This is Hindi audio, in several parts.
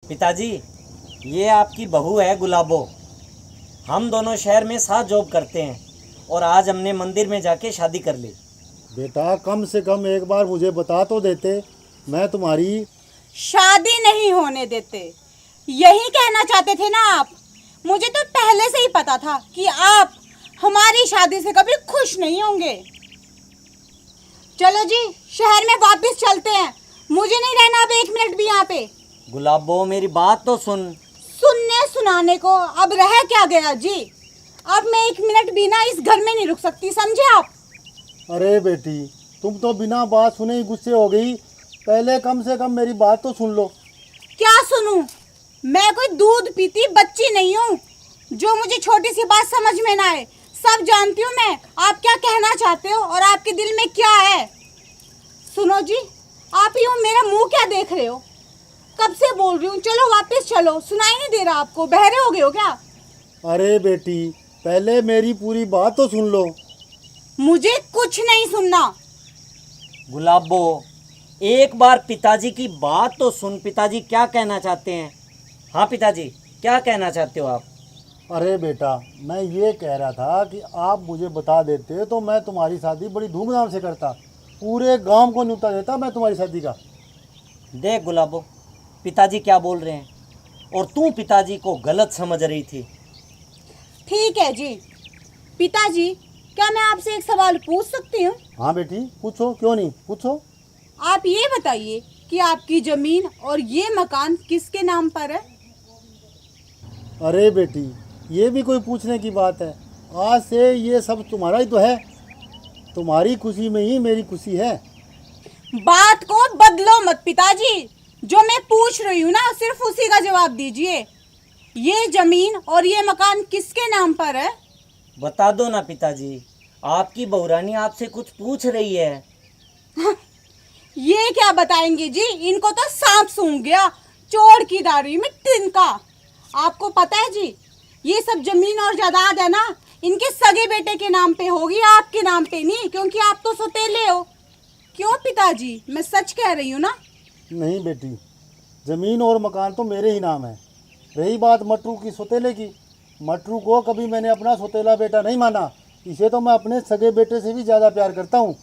पिताजी, ये आपकी बहू है गुलाबो। हम दोनों शहर में साथ जॉब करते हैं और आज हमने मंदिर में जाके शादी कर ली। बेटा कम से कम एक बार मुझे बता तो देते, मैं तुम्हारी शादी नहीं होने देते, यही कहना चाहते थे ना आप। मुझे तो पहले से ही पता था कि आप हमारी शादी से कभी खुश नहीं होंगे। चलो जी, शहर में वापस चलते हैं। मुझे नहीं रहना अब एक मिनट भी यहाँ पे। गुलाबो, मेरी बात तो सुन। सुनने सुनाने को अब रह क्या गया जी। अब मैं एक मिनट भी ना इस घर में नहीं रुक सकती, समझे आप। अरे बेटी, तुम तो बिना बात सुने ही गुस्से हो गई। पहले कम से कम मेरी बात तो सुन लो। क्या सुनूं? मैं कोई दूध पीती बच्ची नहीं हूँ जो मुझे छोटी सी बात समझ में ना आए। सब जानती हूँ मैं आप क्या कहना चाहते हो और आपके दिल में क्या है। सुनो जी, आप यूँ मेरा मुंह क्या देख रहे हो? कब से बोल रही हूँ, चलो वापस चलो। सुनाई नहीं दे रहा आपको? बहरे हो गए हो क्या? अरे बेटी, पहले मेरी पूरी बात तो सुन लो। मुझे कुछ नहीं सुनना। गुलाबो, एक बार पिताजी की बात तो सुन। पिताजी क्या कहना चाहते हैं? हाँ पिताजी, क्या कहना चाहते हो आप? अरे बेटा, मैं ये कह रहा था कि आप मुझे बता देते तो मैं तुम्हारी शादी बड़ी धूमधाम से करता। पूरे गांव को न्योता देता मैं तुम्हारी शादी का। देख गुलाबो, पिताजी क्या बोल रहे हैं और तू पिताजी को गलत समझ रही थी। ठीक है जी। पिताजी, क्या मैं आपसे एक सवाल पूछ सकती हूँ? हाँ बेटी, पूछो, क्यों नहीं, पूछो। आप ये बताइए कि आपकी जमीन और ये मकान किसके नाम पर है? अरे बेटी, ये भी कोई पूछने की बात है? आज से ये सब तुम्हारा ही तो है। तुम्हारी खुशी में ही मेरी खुशी है। बात को बदलो मत पिताजी। जो मैं पूछ रही हूँ ना, सिर्फ उसी का जवाब दीजिए। ये जमीन और ये मकान किसके नाम पर है? बता दो ना पिताजी, आपकी बहुरानी आपसे कुछ पूछ रही है। ये क्या बताएंगे जी, इनको तो सांप सूंघ गया चोर की दाढ़ी में तिनका। आपको पता है जी, ये सब जमीन और जायदाद है ना, इनके सगे बेटे के नाम पे होगी, आपके नाम पे नहीं, क्योंकि आप तो सौतेले हो। क्यों पिताजी, मैं सच कह रही हूँ ना? नहीं बेटी, ज़मीन और मकान तो मेरे ही नाम है। रही बात मटरू की, सौतेले की, मटरू को कभी मैंने अपना सौतेला बेटा नहीं माना। इसे तो मैं अपने सगे बेटे से भी ज़्यादा प्यार करता हूँ।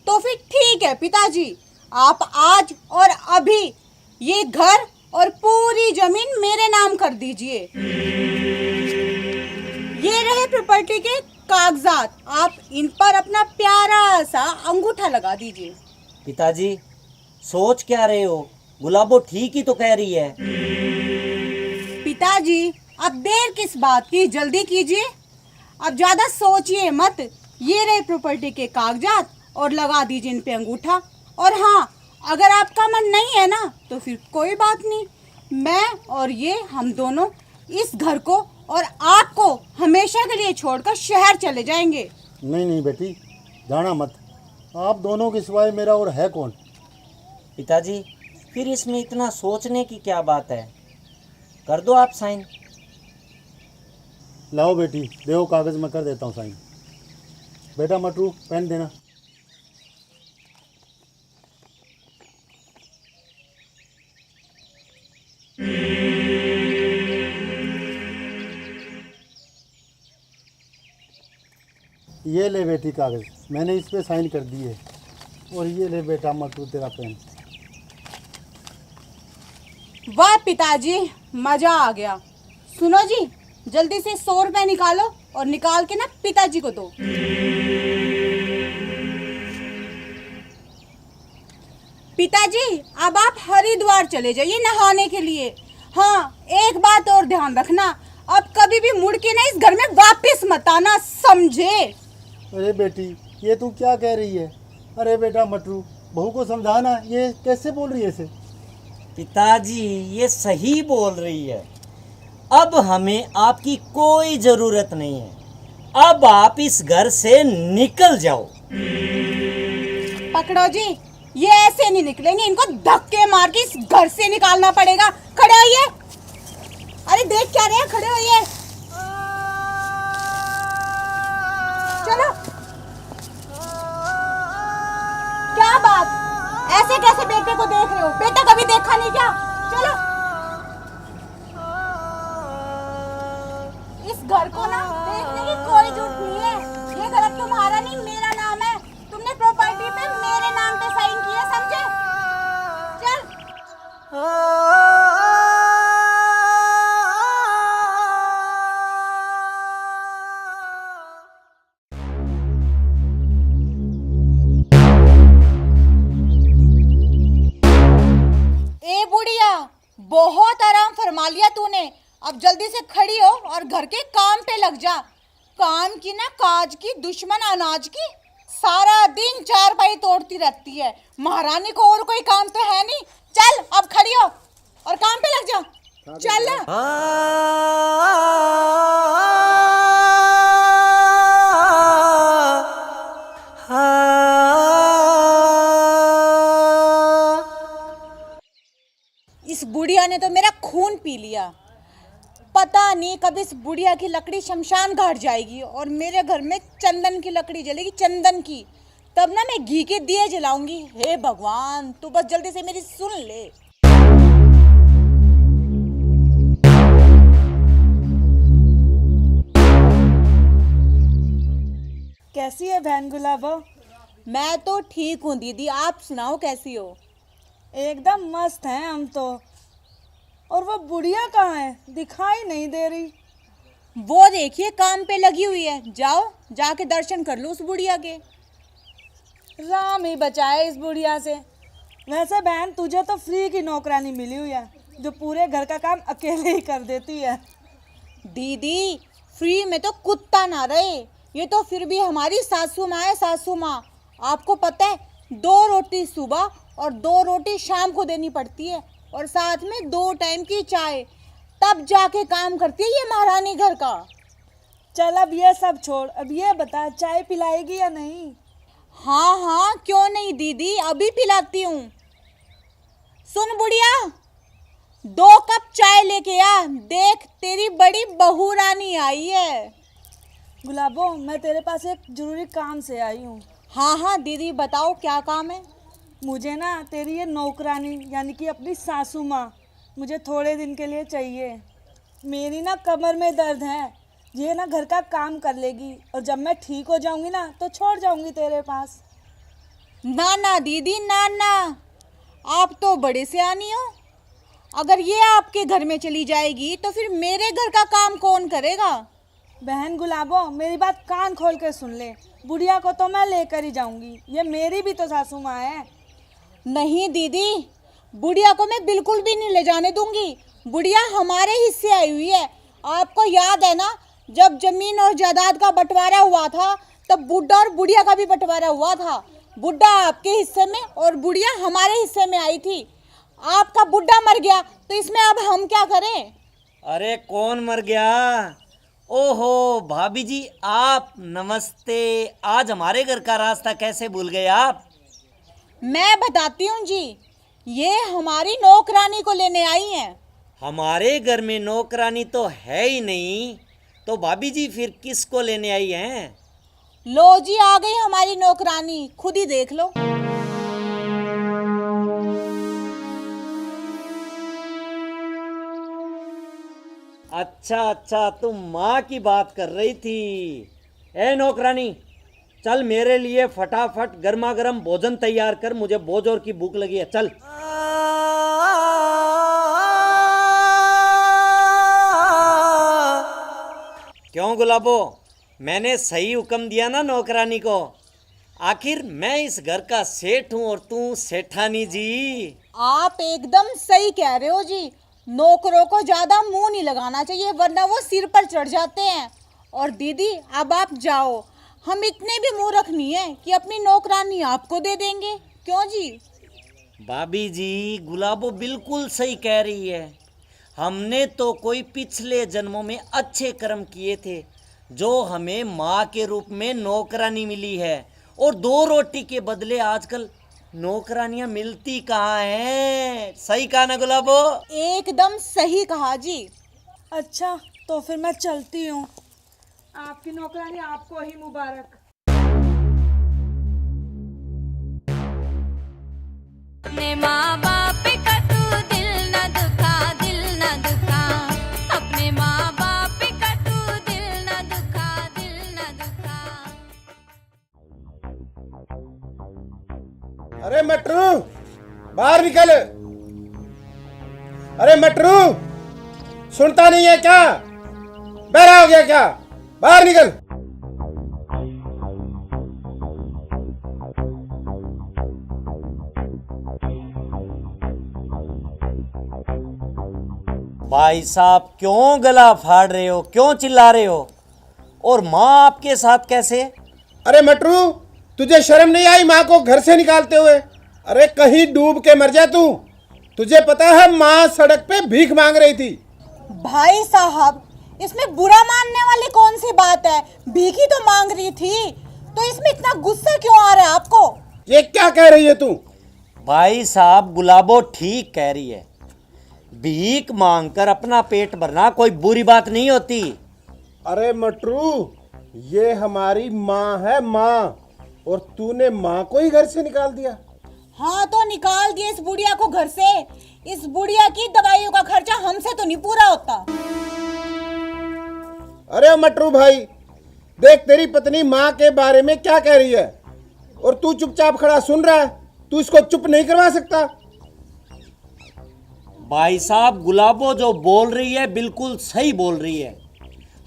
तो फिर ठीक है पिताजी, आप आज और अभी ये घर और पूरी जमीन मेरे नाम कर दीजिए। ये रहे प्रॉपर्टी के कागजात, आप इन पर अपना प्यारा सा अंगूठा लगा दीजिए। पिताजी, सोच क्या रहे हो? गुलाबो ठीक ही तो कह रही है। पिताजी, अब देर किस बात की, जल्दी कीजिए। अब ज्यादा सोचिए मत। ये रहे प्रॉपर्टी के कागजात और लगा दीजिए इन पे अंगूठा। और हाँ, अगर आपका मन नहीं है ना तो फिर कोई बात नहीं, मैं और ये हम दोनों इस घर को और आपको हमेशा के लिए छोड़कर शहर चले जाएंगे। नहीं नहीं बेटी, जाना मत। आप दोनों के सिवाय मेरा और है कौन? पिताजी, फिर इसमें इतना सोचने की क्या बात है? कर दो आप साइन। लाओ बेटी, देओ कागज़, मैं कर देता हूँ साइन। बेटा मटरू, पेन देना। ये ले बेटी कागज़, मैंने इस पे साइन कर दिए। और ये ले बेटा मटरू, तेरा पेन। वाह पिताजी, मजा आ गया। सुनो जी, जल्दी से 100 रुपए निकालो और निकाल के ना पिताजी को दो। पिताजी, अब आप हरिद्वार चले जाइए नहाने के लिए। हाँ, एक बात और ध्यान रखना, अब कभी भी मुड़ के ना इस घर में वापस मत आना, समझे? अरे बेटी, ये तू क्या कह रही है? अरे बेटा मटरू, बहू को समझाना, ये कैसे बोल रही है इसे? पिताजी, ये सही बोल रही है। अब हमें आपकी कोई ज़रूरत नहीं है। अब आप इस घर से निकल जाओ। पकड़ो जी, ये ऐसे नहीं निकलेंगे, इनको धक्के मार के इस घर से निकालना पड़ेगा। खड़े होइए। अरे देख क्या रहे हैं, खड़े होइए। चलो। क्या बात, ऐसे कैसे बेटे को देख रहे हो? बेटा कभी देखा नहीं क्या? चलो। इस घर को ना देखने की कोई जरूरत नहीं है। ये घर अब तुम्हारा नहीं, मेरा नाम है। तुमने प्रॉपर्टी पे मेरे नाम पे साइन किया, समझे? चल। ए बुढ़िया, बहुत आराम फरमा लिया तूने। अब जल्दी से खड़ी हो और घर के काम पे लग जा। काम की ना काज की, दुश्मन अनाज की। सारा दिन चारपाई तोड़ती रहती है। महारानी को और कोई काम तो है नहीं। चल अब खड़ी हो और काम पे लग जा। चल। इस बुढ़िया ने तो मेरा खून पी लिया। पता नहीं कब इस बुढ़िया की लकड़ी शमशान घाट जाएगी और मेरे घर में चंदन की लकड़ी जलेगी, चंदन की। तब ना मैं घी के दिए जलाऊंगी। हे भगवान, तू बस जल्दी से मेरी सुन ले। कैसी है बहन गुलाबो? मैं तो ठीक हूँ दीदी, आप सुनाओ कैसी हो? एकदम मस्त हैं हम तो। और वो बुढ़िया कहाँ है? दिखाई नहीं दे रही। वो देखिए काम पे लगी हुई है। जाओ जाके दर्शन कर लो उस बुढ़िया के। राम ही बचाए इस बुढ़िया से। वैसे बहन, तुझे तो फ्री की नौकरानी मिली हुई है जो पूरे घर का काम अकेले ही कर देती है। दीदी, फ्री में तो कुत्ता ना रहे। ये तो फिर भी हमारी सासू माँ है, सासू माँ। आपको पता है, 2 रोटी सुबह और 2 रोटी शाम को देनी पड़ती है और साथ में 2 टाइम की चाय। तब जाके काम करती है ये महारानी घर का। चल अब ये सब छोड़, अब ये बता चाय पिलाएगी या नहीं? हाँ हाँ, क्यों नहीं दीदी, अभी पिलाती हूँ। सुन बुढ़िया, 2 कप चाय लेके आ। देख, तेरी बड़ी बहू रानी आई है। गुलाबो, मैं तेरे पास एक जरूरी काम से आई हूँ। हाँ हाँ दीदी, बताओ क्या काम है? मुझे ना तेरी ये नौकरानी यानी कि अपनी सासू माँ मुझे थोड़े दिन के लिए चाहिए। मेरी ना कमर में दर्द है। ये ना घर का काम कर लेगी और जब मैं ठीक हो जाऊंगी ना तो छोड़ जाऊंगी तेरे पास। ना ना दीदी, ना ना, आप तो बड़े सियानी हो। अगर ये आपके घर में चली जाएगी तो फिर मेरे घर का काम कौन करेगा? बहन गुलाबो, मेरी बात कान खोल के सुन ले। बुढ़िया को तो मैं लेकर ही जाऊंगी। ये मेरी भी तो सासू माँ है। नहीं दीदी, बुढ़िया को मैं बिल्कुल भी नहीं ले जाने दूंगी। बुढ़िया हमारे हिस्से आई हुई है। आपको याद है ना, जब जमीन और जायदाद का बंटवारा हुआ था तब बुढ़ा और बुढ़िया का भी बंटवारा हुआ था। बुढ़ा आपके हिस्से में और बुढ़िया हमारे हिस्से में आई थी। आपका बुढ़ा मर गया तो इसमें अब हम क्या करें? अरे कौन मर गया? ओहो भाभी जी, आप नमस्ते। आज हमारे घर का रास्ता कैसे भूल गए आप? मैं बताती हूँ जी, ये हमारी नौकरानी को लेने आई हैं। हमारे घर में नौकरानी तो है ही नहीं, तो भाभी जी फिर किसको लेने आई हैं? लो जी, आ गई हमारी नौकरानी, खुद ही देख लो। अच्छा अच्छा, तुम माँ की बात कर रही थी। ए नौकरानी, चल मेरे लिए फटाफट गर्मा गर्म भोजन तैयार कर। मुझे बहुत जोर की भूख लगी है। चल। क्यों गुलाबो, मैंने सही हुक्म दिया ना नौकरानी को? आखिर मैं इस घर का सेठ हूँ और तू सेठानी जी। आप एकदम सही कह रहे हो जी। नौकरों को ज्यादा मुंह नहीं लगाना चाहिए वरना वो सिर पर चढ़ जाते हैं। और दीदी, अब आप जाओ। हम इतने भी मूर्ख नहीं है कि अपनी नौकरानी आपको दे देंगे। क्यों जी? भाभी जी, गुलाबो बिल्कुल सही कह रही है। हमने तो कोई पिछले जन्मों में अच्छे कर्म किए थे जो हमें माँ के रूप में नौकरानी मिली है। और 2 रोटी के बदले आजकल नौकरानियां मिलती कहाँ हैं? सही कहा ना गुलाबो? एकदम सही कहा जी। अच्छा, तो फिर मैं चलती हूँ। आपकी नौकरानी आपको ही मुबारक। अपने माँ बाप का तू दिल न दुखा। मटरू बाहर निकल। अरे मटरू सुनता नहीं है क्या? बहरा हो गया क्या? बाहर निकल। भाई साहब क्यों गला फाड़ रहे हो, क्यों चिल्ला रहे हो? और माँ आपके साथ कैसे? अरे मटरू तुझे शर्म नहीं आई माँ को घर से निकालते हुए? अरे कहीं डूब के मर जा तू। तुझे पता है माँ सड़क पे भीख मांग रही थी। भाई साहब इसमें बुरा मानने वाली कौन सी बात है? भीख ही तो मांग रही थी, तो इसमें इतना गुस्सा क्यों आ रहा है आपको? ये क्या कह रही है तू? भाई साहब गुलाबो ठीक कह रही है, भीख मांगकर अपना पेट भरना कोई बुरी बात नहीं होती। अरे मटरू ये हमारी माँ है माँ, और तूने माँ को ही घर से निकाल दिया। हाँ तो निकाल दिए इस बुढ़िया को घर से। इस बुढ़िया की दवाइयों का खर्चा हमसे तो नहीं पूरा होता। अरे मटरू भाई देख तेरी पत्नी माँ के बारे में क्या कह रही है, और तू चुपचाप खड़ा सुन रहा है। तू इसको चुप नहीं करवा सकता? भाई साहब गुलाबो जो बोल रही है बिल्कुल सही बोल रही है।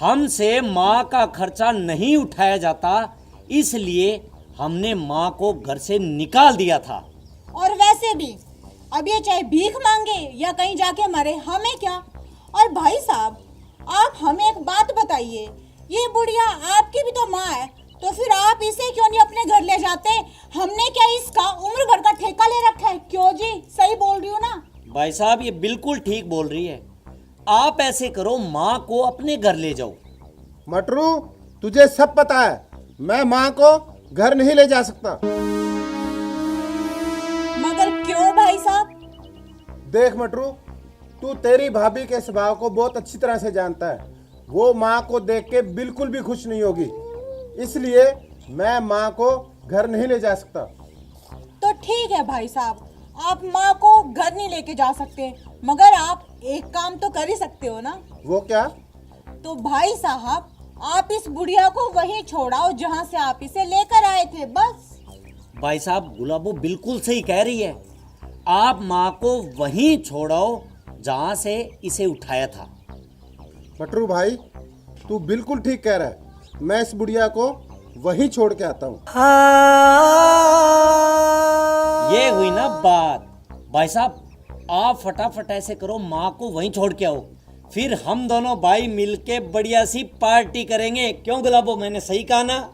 हमसे माँ का खर्चा नहीं उठाया जाता, इसलिए हमने माँ को घर से निकाल दिया था। और वैसे भी अब ये चाहे भीख मांगे या कहीं जाके मरे, हमें क्या? और भाई साहब आप हमें एक बात बताइए, ये बुढ़िया आपकी भी तो माँ है, तो फिर आप इसे क्यों नहीं अपने घर ले जाते? हमने क्या इसका उम्र भर का ठेका ले रखा है? क्यों जी, सही बोल रही हूँ ना? भाई साहब ये बिल्कुल ठीक बोल रही है। आप ऐसे करो, माँ को अपने घर ले जाओ। मटरू तुझे सब पता है, मैं माँ को घर नहीं ले जा सकता। मगर क्यों भाई साहब? देख मटरू तू तेरी भाभी के स्वभाव को बहुत अच्छी तरह से जानता है। वो माँ को देख के बिल्कुल भी खुश नहीं होगी, इसलिए मैं माँ को घर नहीं ले जा सकता। तो ठीक है भाई साहब, आप माँ को घर नहीं लेके जा सकते, मगर आप एक काम तो कर ही सकते हो ना? वो क्या? तो भाई साहब आप इस बुढ़िया को वहीं छोड़ाओ जहाँ से आप इसे लेकर आए थे, बस। भाई साहब गुलाबो बिल्कुल सही कह रही है, आप माँ को वहीं छोड़ाओ जहाँ से इसे उठाया था। मटरू भाई तू बिल्कुल ठीक कह रहा है, मैं इस बुढ़िया को वहीं छोड़ के आता हूँ। ये हुई ना बात। भाई साहब आप फटाफट ऐसे करो, माँ को वहीं छोड़ के आओ, फिर हम दोनों भाई मिलके बढ़िया सी पार्टी करेंगे। क्यों गुलाबो, मैंने सही कहा ना?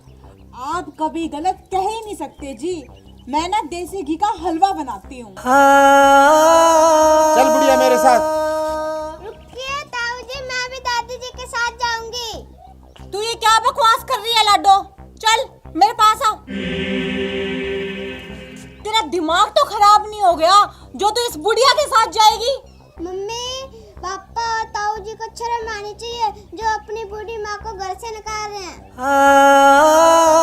आप कभी गलत कह ही नहीं सकते जी। मैं ना देसी घी का हलवा बनाती हूँ। चल बुढ़िया मेरे साथ। रुकिए ताऊ जी, मैं भी दादी जी के साथ जाऊंगी। तू ये क्या बकवास कर रही है लाडो? चल मेरे पास आ। तेरा दिमाग तो खराब नहीं हो गया जो तू इस बुढ़िया के साथ जाएगी? मम्मी पापा और ताऊ जी को शर्म आनी चाहिए जो अपनी बूढ़ी माँ को घर से निकाल रहे हैं।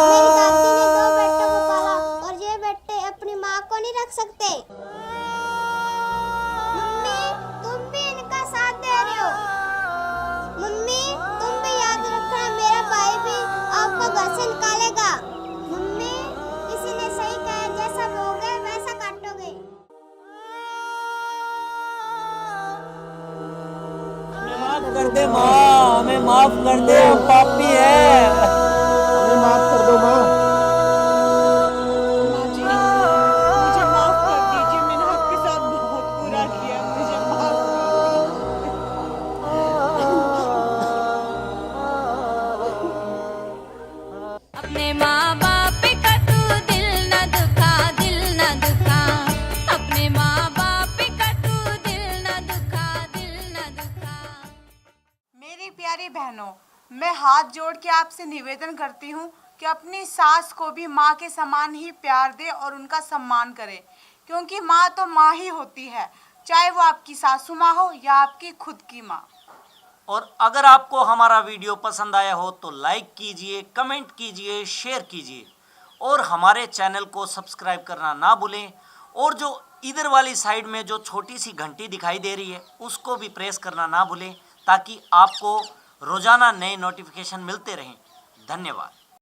मेरी दादी ने 2 बेटों को पाला और ये बेटे अपनी माँ को नहीं रख सकते। मम्मी तुम भी इनका साथ दे रहे हो। मम्मी तुम भी याद रखना, मेरा भाई भी आपको घर से निकालेगा। मम्मी किसी ने सही कहा, जैसा बोगे वैसा काटोगे। माफ कर दे माँ, हमें माफ कर दे, हम पापी है। हमें माफ कर दो माँ। माँ जी मुझे माफ कर दीजिए, मैंने आपके साथ बहुत बुरा किया, मुझे माफ कर दीजिए। अपने माँ बाप का तू दिल न दुखा, दिल न दुखा। अपने माँ बाप का तू दिल न दुखा, दिल न दुखा। मेरी प्यारी बहनों, मैं हाथ जोड़ के आपसे निवेदन करती हूँ कि अपनी सास को भी माँ के समान ही प्यार दे और उनका सम्मान करें, क्योंकि माँ तो माँ ही होती है, चाहे वो आपकी सासू माँ हो या आपकी खुद की माँ। और अगर आपको हमारा वीडियो पसंद आया हो तो लाइक कीजिए, कमेंट कीजिए, शेयर कीजिए और हमारे चैनल को सब्सक्राइब करना ना भूलें। और जो इधर वाली साइड में जो छोटी सी घंटी दिखाई दे रही है उसको भी प्रेस करना ना भूलें, ताकि आपको रोज़ाना नए नोटिफिकेशन मिलते रहें। धन्यवाद।